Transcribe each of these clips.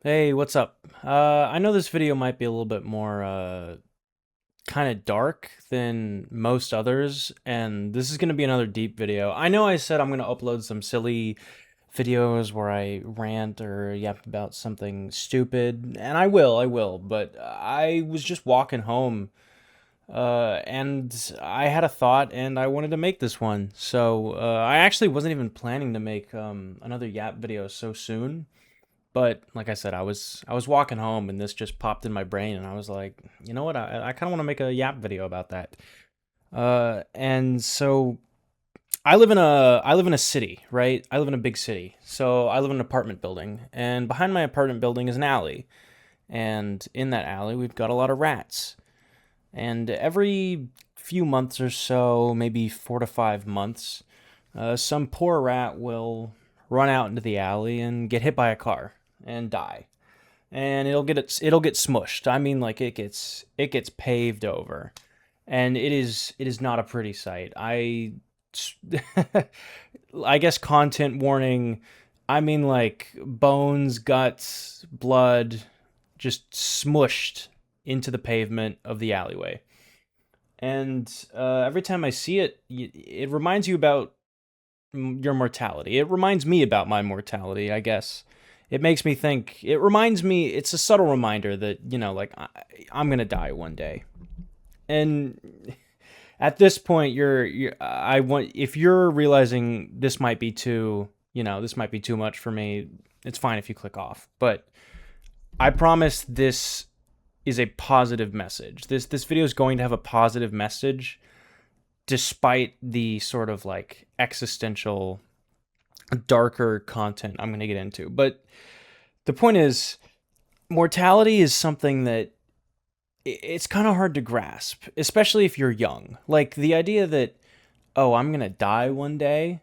Hey, what's up? I know this video might be a little bit more kind of dark than most others, and this is going to be another deep video. I know I said I'm going to upload some silly videos where I rant or yap about something stupid, and I will, but I was just walking home and I had a thought and I wanted to make this one. So I actually wasn't even planning to make another yap video so soon. But like I said, I was walking home and this just popped in my brain, and I was like, you know what? I kind of want to make a yap video about that. And so I live in a city, right? I live in a big city, so I live in an apartment building, and behind my apartment building is an alley, and in that alley we've got a lot of rats. And every few months or so, maybe 4 to 5 months, some poor rat will run out into the alley and get hit by a car and die, and it'll get smushed. I mean, like it gets paved over, and it is not a pretty sight. I guess content warning. I mean, like bones, guts, blood, just smushed into the pavement of the alleyway. And every time I see it, it reminds you about your mortality. It reminds me about my mortality, I guess. It makes me think. It reminds me. It's a subtle reminder that like I'm gonna die one day. And at this point, I want if you're realizing this might be this might be too much for me. It's fine if you click off. But I promise this is a positive message. This video is going to have a positive message, despite the sort of like existential darker content I'm going to get into. But the point is, mortality is something that it's kind of hard to grasp, especially if you're young. Like the idea that, oh, I'm going to die one day,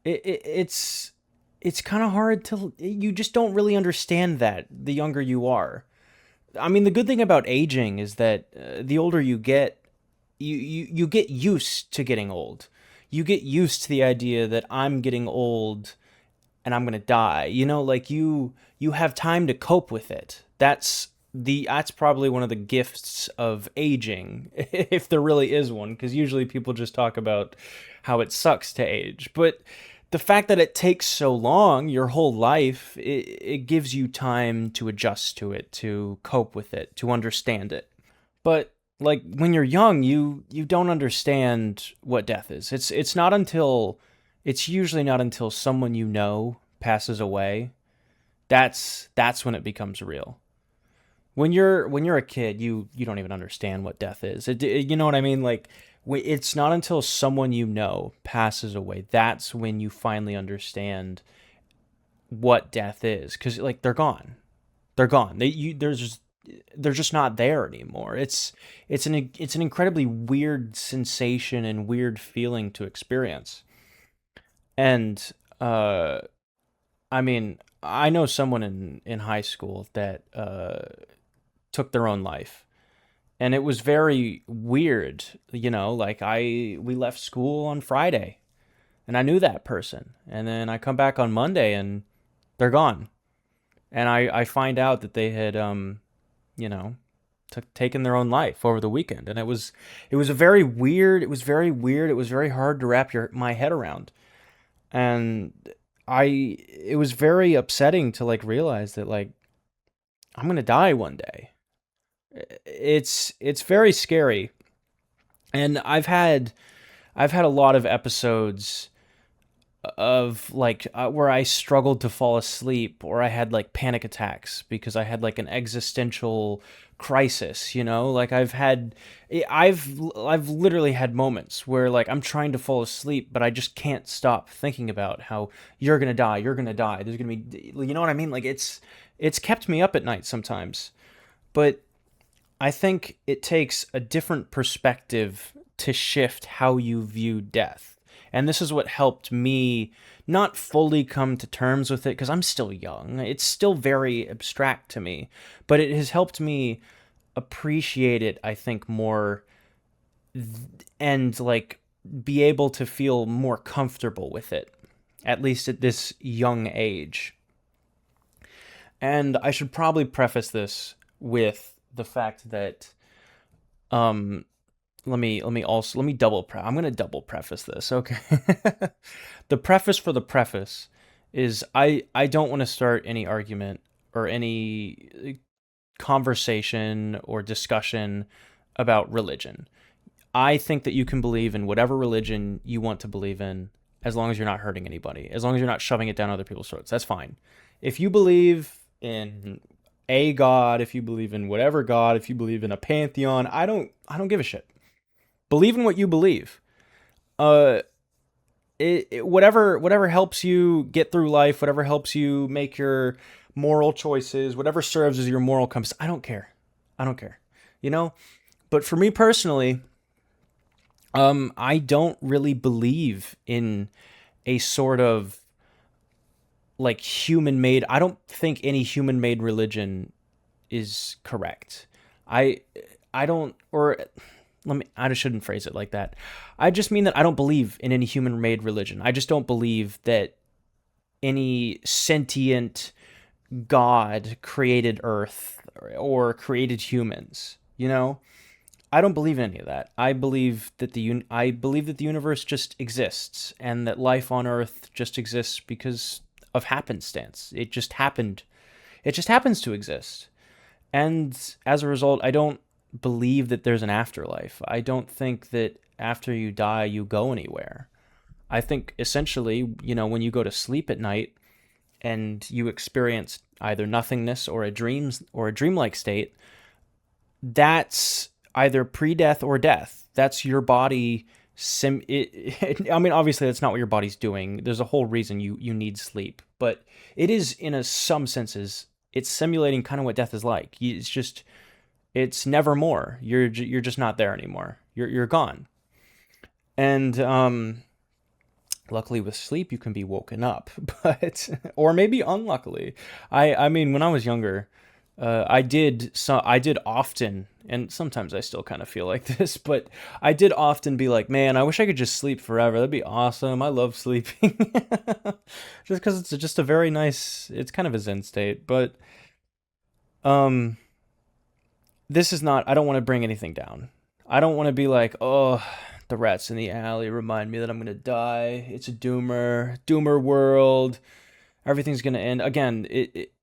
it's kind of hard to, you just don't really understand that the younger you are. I mean, the good thing about aging is that the older you get, you get used to getting old. You get used to the idea that I'm getting old and I'm gonna die. Like you have time to cope with it. That's probably one of the gifts of aging, if there really is one, because usually people just talk about how it sucks to age. But the fact that it takes so long, your whole life, it gives you time to adjust to it, to cope with it, to understand it. But like when you're young, you don't understand what death is. It's usually not until someone passes away. That's when it becomes real. When you're a kid, you don't even understand what death is. You know what I mean? Like it's not until someone passes away that's when you finally understand what death is, cuz like they're gone. They're gone. They're just not there anymore. It's an incredibly weird sensation and weird feeling to experience. And I mean, I know someone in high school that took their own life. And it was very weird, like we left school on Friday and I knew that person. And then I come back on Monday and they're gone. And I find out that they had you know, taken their own life over the weekend, and it was a very weird. It was very weird. It was very hard to wrap my head around, and it was very upsetting to like realize that like I'm gonna die one day. It's very scary, and I've had a lot of episodes of like where I struggled to fall asleep, or I had like panic attacks because I had like an existential crisis, like I've literally had moments where like I'm trying to fall asleep but I just can't stop thinking about how you're going to die, there's going to be, you know what I mean? Like it's kept me up at night sometimes. But I think it takes a different perspective to shift how you view death. And this is what helped me not fully come to terms with it because I'm still young. It's still very abstract to me, but it has helped me appreciate it, I think, more, and like be able to feel more comfortable with it, at least at this young age. And I should probably preface this with the fact that um let me I'm going to double preface this, okay? The preface for the preface is I don't want to start any argument or any conversation or discussion about religion. I think that you can believe in whatever religion you want to believe in as long as you're not hurting anybody, as long as you're not shoving it down other people's throats. That's fine. If you believe in a god, if you believe in whatever god, if you believe in a pantheon, I don't give a shit. Believe in what you believe. Uh whatever helps you get through life, whatever helps you make your moral choices, whatever serves as your moral compass, I don't care. I don't care. You know? But for me personally, I don't really believe in a sort of like human made. I don't think any human made religion is correct. I I don't or let me I just shouldn't phrase it like that. I just mean that I don't believe in any human made religion. I just don't believe that any sentient god created earth or created humans, you know? I don't believe in any of that. I believe that the universe just exists and that life on Earth just exists because of happenstance. It just happened. It just happens to exist. And as a result, I don't believe that there's an afterlife. I don't think that after you die you go anywhere. I think essentially, when you go to sleep at night and you experience either nothingness or a dreamlike state, that's either pre-death or death. That's your body. I mean, obviously, that's not what your body's doing. There's a whole reason you need sleep, but it is, in some senses, it's simulating kind of what death is like. It's never more. You're just not there anymore. You're gone. And luckily with sleep you can be woken up, but or maybe unluckily. I mean, when I was younger, I did often, and sometimes I still kind of feel like this, but I did often be like, man, I wish I could just sleep forever. That'd be awesome. I love sleeping. Just because it's just a very nice, it's kind of a zen state. But um, this is not. I don't want to bring anything down. I don't want to be like, oh, the rats in the alley remind me that I'm gonna die. It's a doomer world. Everything's gonna end again.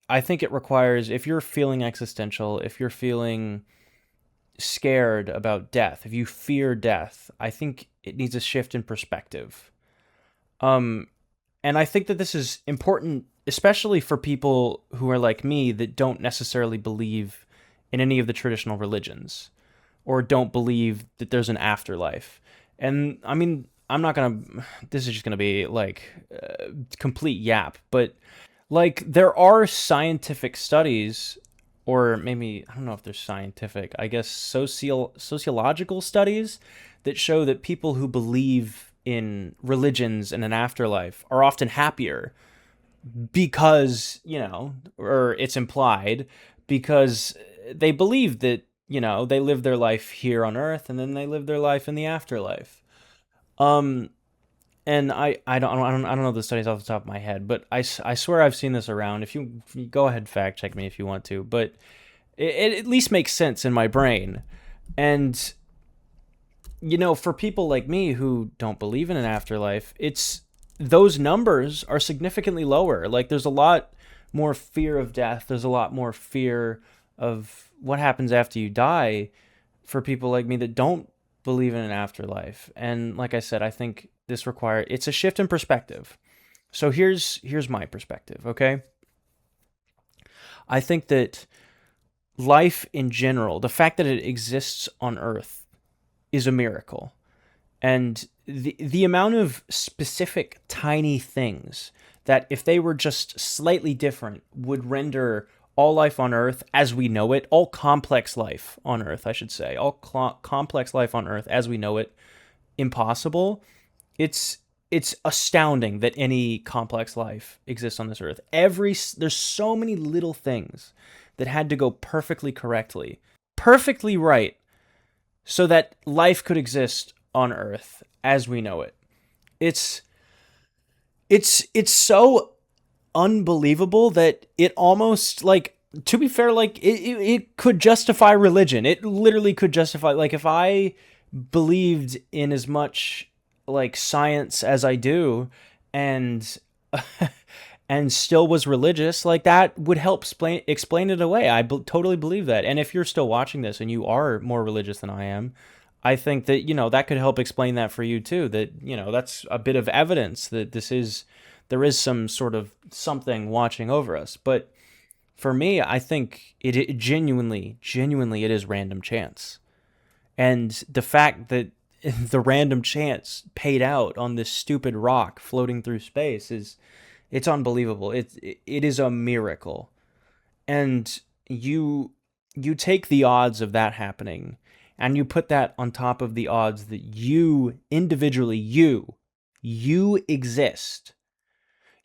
I think it requires, if you're feeling existential, if you're feeling scared about death, if you fear death, I think it needs a shift in perspective. Um, and I think that this is important, especially for people who are like me that don't necessarily believe in any of the traditional religions or don't believe that there's an afterlife. And I mean, I'm not gonna. This is just gonna be like complete yap, but like there are scientific studies, or maybe I don't know if they're scientific. I guess sociological studies that show that people who believe in religions and an afterlife are often happier because, or it's implied, because they believe that, they live their life here on earth and then they live their life in the afterlife. Um and I don't know the studies off the top of my head, but I swear I've seen this around. If you go ahead, fact check me if you want to, but it at least makes sense in my brain. And for people like me who don't believe in an afterlife, it's those numbers are significantly lower. Like there's a lot more fear of death. There's a lot more fear of what happens after you die for people like me that don't believe in an afterlife. And like I said, I think it's a shift in perspective. So here's my perspective, okay? I think that life in general, the fact that it exists on Earth is a miracle. And the amount of specific tiny things that if they were just slightly different would render all life on Earth as we know it, all complex life on Earth, I should say, all complex life on Earth as we know it, impossible. It's astounding that any complex life exists on this Earth. There's so many little things that had to go perfectly correctly, perfectly right, so that life could exist on Earth as we know it. It's so unbelievable that it almost, like, to be fair, like it could justify religion. It literally could justify, like, if I believed in as much like science as I do, and and still was religious, like that would help explain it away. Totally believe that. And if you're still watching this and you are more religious than I am, I think that, that could help explain that for you too. That, that's a bit of evidence that there is some sort of something watching over us. But for me, I think it genuinely, it is random chance. And the fact that the random chance paid out on this stupid rock floating through space it's unbelievable. It is a miracle. And you take the odds of that happening and you put that on top of the odds that you individually, you exist.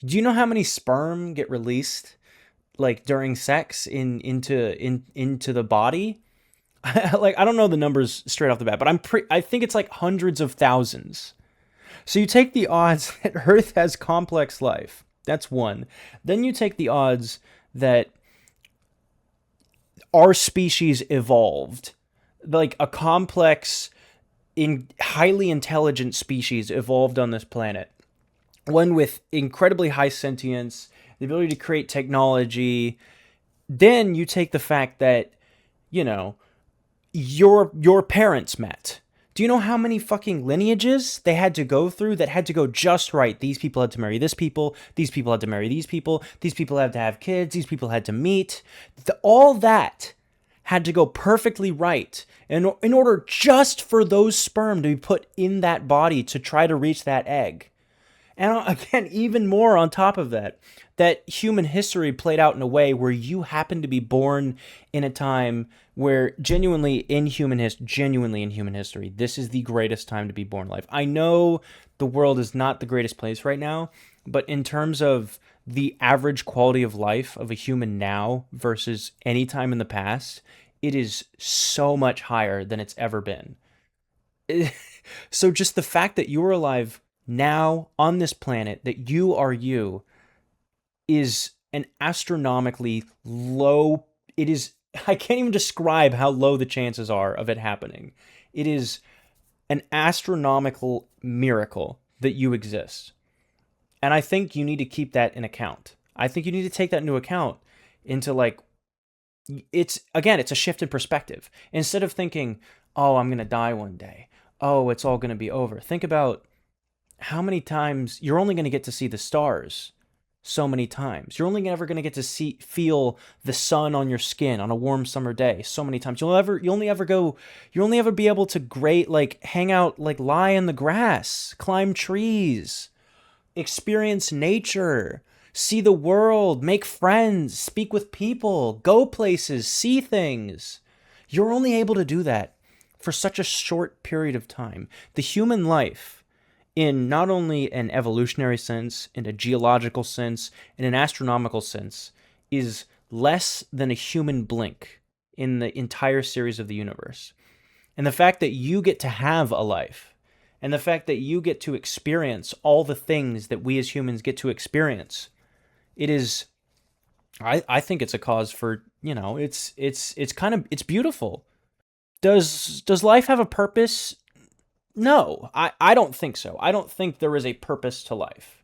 Do you know how many sperm get released, like, during sex into the body? Like, I don't know the numbers straight off the bat, but I think it's like hundreds of thousands. So you take the odds that Earth has complex life. That's one. Then you take the odds that our species evolved, like a complex, highly intelligent species evolved on this planet, one with incredibly high sentience, the ability to create technology. Then you take the fact that, you know, your parents met. Do you know how many fucking lineages they had to go through that had to go just right? These people had to marry this people, these people had to marry these people had to have kids, these people had to meet. All that had to go perfectly right in order just for those sperm to be put in that body to try to reach that egg. And again, even more on top of that, that human history played out in a way where you happen to be born in a time where genuinely in human history, this is the greatest time to be born alive. I know the world is not the greatest place right now, but in terms of the average quality of life of a human now versus any time in the past, it is so much higher than it's ever been. So just the fact that you're alive now on this planet, that you are you, is an astronomically low. I can't even describe how low the chances are of it happening. It is an astronomical miracle that you exist. And I think you need to keep that in account. I think you need to take that into account into, like, it's a shift in perspective. Instead of thinking, oh, I'm going to die one day. Oh, it's all going to be over. Think about how many times you're only going to get to see the stars. So many times you're only ever going to get to feel the sun on your skin on a warm summer day so many times. You'll only ever be able to hang out, like, lie in the grass, climb trees, experience nature, see the world, make friends, speak with people, go places, see things. You're only able to do that for such a short period of time. The human life, in not only an evolutionary sense, in a geological sense, in an astronomical sense, is less than a human blink in the entire series of the universe. And the fact that you get to have a life, and the fact that you get to experience all the things that we as humans get to experience, I think it's a cause for, it's beautiful. Does life have a purpose? No, I don't think so. I don't think there is a purpose to life.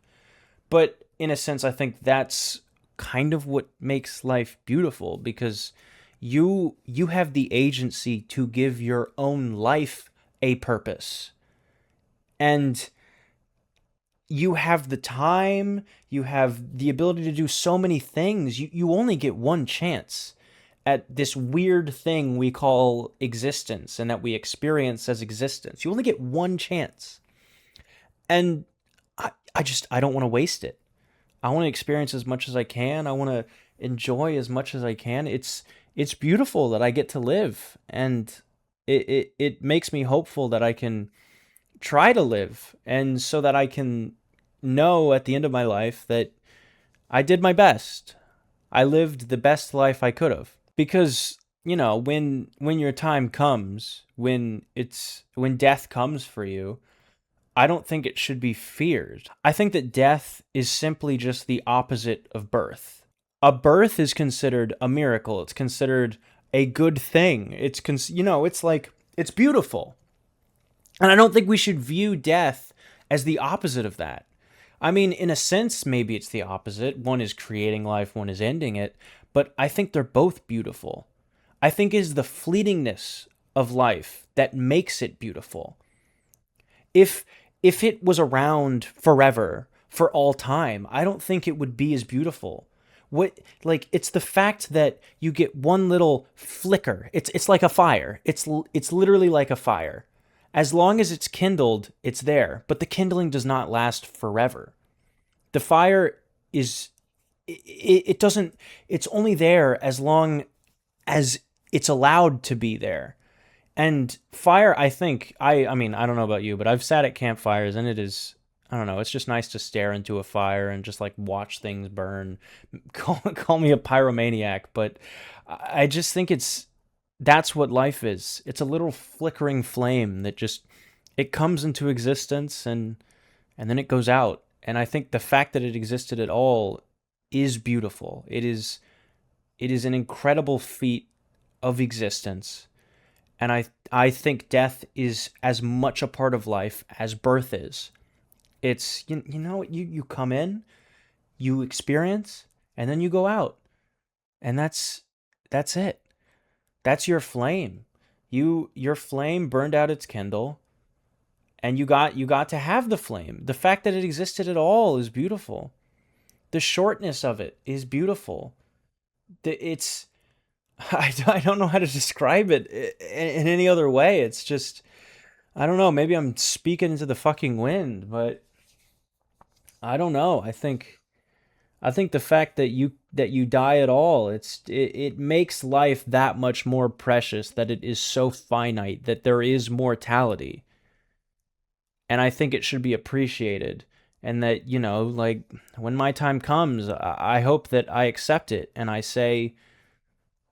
But in a sense, I think that's kind of what makes life beautiful, because you have the agency to give your own life a purpose. And you have the time, you have the ability to do so many things. You only get one chance at this weird thing we call existence and that we experience as existence. You only get one chance. And I don't want to waste it. I want to experience as much as I can. I want to enjoy as much as I can. It's beautiful that I get to live, and it makes me hopeful that I can try to live, and so that I can know at the end of my life that I did my best. I lived the best life I could have. Because, when your time comes, when death comes for you, I don't think it should be feared. I think that death is simply just the opposite of birth. A birth is considered a miracle. It's considered a good thing. It's like it's beautiful. And I don't think we should view death as the opposite of that. I mean, in a sense, maybe it's the opposite. One is creating life, one is ending it. But I think they're both beautiful. I think it is the fleetingness of life that makes it beautiful. If if it was around forever, for all time, I don't think it would be as beautiful. What like it's the fact that you get one little flicker. It's like a fire. It's literally like a fire. As long as it's kindled, it's there, but the kindling does not last forever. The fire is it doesn't it's only there as long as it's allowed to be there. And fire, I think, I mean, I don't know about you, but I've sat at campfires and it is, I don't know, it's just nice to stare into a fire and just like watch things burn. Call me a pyromaniac, but I just think that's what life is. It's a little flickering flame that just, it comes into existence and then it goes out. And I think the fact that it existed at all is beautiful. It is an incredible feat of existence, and I think death is as much a part of life as birth is. It's you come in, you experience, and then you go out, and that's it. That's your flame. Your flame burned out its kindle, and you got to have the flame. The fact that it existed at all is beautiful. The shortness of it is beautiful. It's I don't know how to describe it in any other way. It's just I don't know. Maybe I'm speaking into the fucking wind, but I don't know. I think the fact that you die at all, it makes life that much more precious. That it is so finite. That there is mortality, and I think it should be appreciated. And that like when my time comes, I hope that I accept it and I say,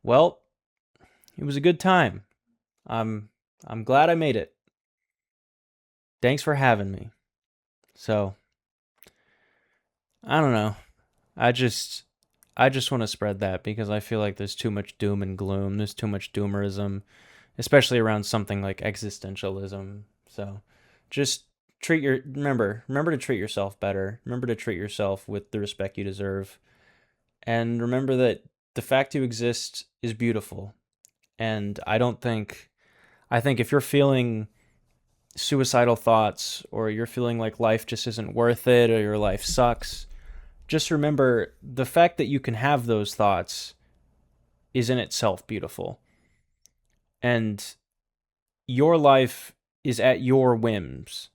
well, it was a good time. I'm I'm glad I made it. Thanks for having me. So, I don't know. I just I just want to spread that because I feel like there's too much doom and gloom. There's too much doomerism, especially around something like existentialism. So, just remember to treat yourself better. Remember to treat yourself with the respect you deserve. And remember that the fact you exist is beautiful. And I think if you're feeling suicidal thoughts or you're feeling like life just isn't worth it or your life sucks, just remember the fact that you can have those thoughts is in itself beautiful. And your life is at your whims.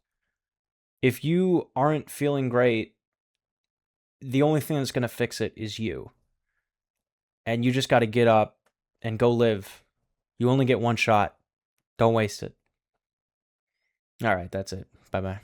If you aren't feeling great, the only thing that's going to fix it is you. And you just got to get up and go live. You only get one shot. Don't waste it. All right, that's it. Bye bye.